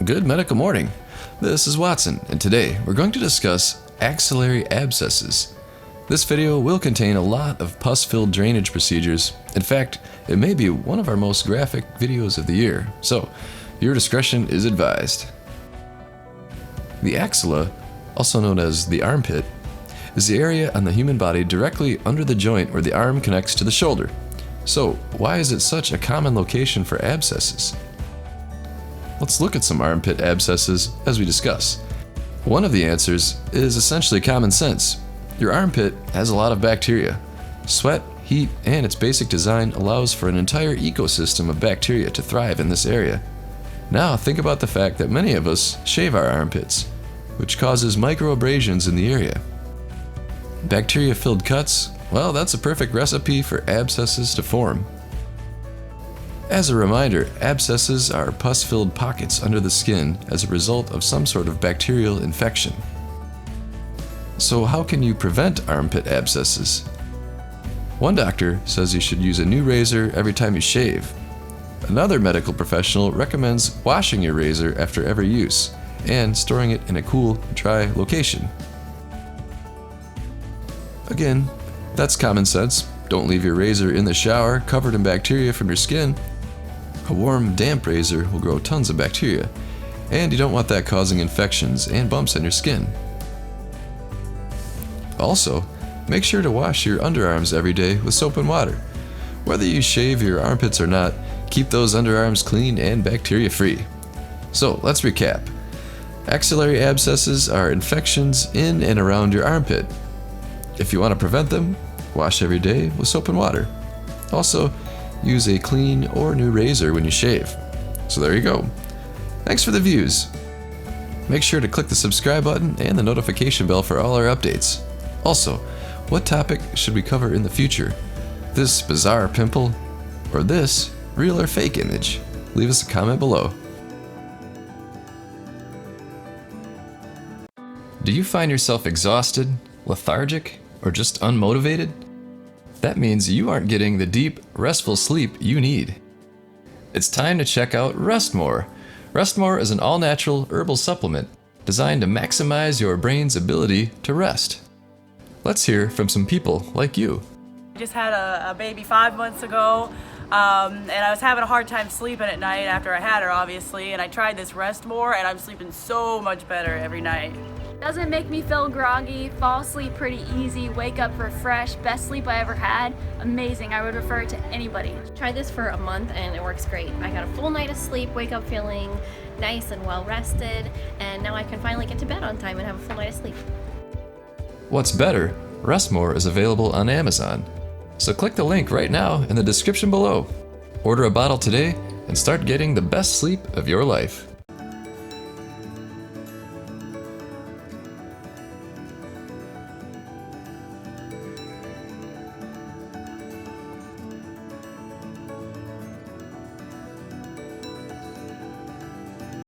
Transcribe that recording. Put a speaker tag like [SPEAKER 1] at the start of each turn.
[SPEAKER 1] Good medical morning. This is Watson, and today we're going to discuss axillary abscesses. This video will contain a lot of pus-filled drainage procedures. In fact, it may be one of our most graphic videos of the year, so your discretion is advised. The axilla, also known as the armpit, is the area on the human body directly under the joint where the arm connects to the shoulder. So, why is it such a common location for abscesses? Let's look at some armpit abscesses as we discuss. One of the answers is essentially common sense. Your armpit has a lot of bacteria. Sweat, heat, and its basic design allows for an entire ecosystem of bacteria to thrive in this area. Now think about the fact that many of us shave our armpits, which causes microabrasions in the area. Bacteria-filled cuts, well, that's a perfect recipe for abscesses to form. As a reminder, abscesses are pus-filled pockets under the skin as a result of some sort of bacterial infection. So how can you prevent armpit abscesses? One doctor says you should use a new razor every time you shave. Another medical professional recommends washing your razor after every use and storing it in a cool, dry location. Again, that's common sense. Don't leave your razor in the shower covered in bacteria from your skin. A warm, damp razor will grow tons of bacteria, and you don't want that causing infections and bumps on your skin. Also, make sure to wash your underarms every day with soap and water. Whether you shave your armpits or not, keep those underarms clean and bacteria-free. So, let's recap. Axillary abscesses are infections in and around your armpit. If you want to prevent them, wash every day with soap and water. Also, use a clean or new razor when you shave. So there you go. Thanks for the views. Make sure to click the subscribe button and the notification bell for all our updates. Also, what topic should we cover in the future? This bizarre pimple or this real or fake image? Leave us a comment below. Do you find yourself exhausted, lethargic, or just unmotivated? That means you aren't getting the deep, restful sleep you need. It's time to check out Rest More. Rest More is an all-natural herbal supplement designed to maximize your brain's ability to rest. Let's hear from some people like you.
[SPEAKER 2] I just had a baby 5 months ago, and I was having a hard time sleeping at night after I had her, obviously, and I tried this Rest More, and I'm sleeping so much better every night.
[SPEAKER 3] Doesn't make me feel groggy, fall asleep pretty easy, wake up refreshed, best sleep I ever had. Amazing, I would refer it to anybody.
[SPEAKER 4] Tried this for a month and it works great. I got a full night of sleep, wake up feeling nice and well rested, and now I can finally get to bed on time and have a full night of sleep.
[SPEAKER 1] What's better, Rest More is available on Amazon. So click the link right now in the description below. Order a bottle today and start getting the best sleep of your life.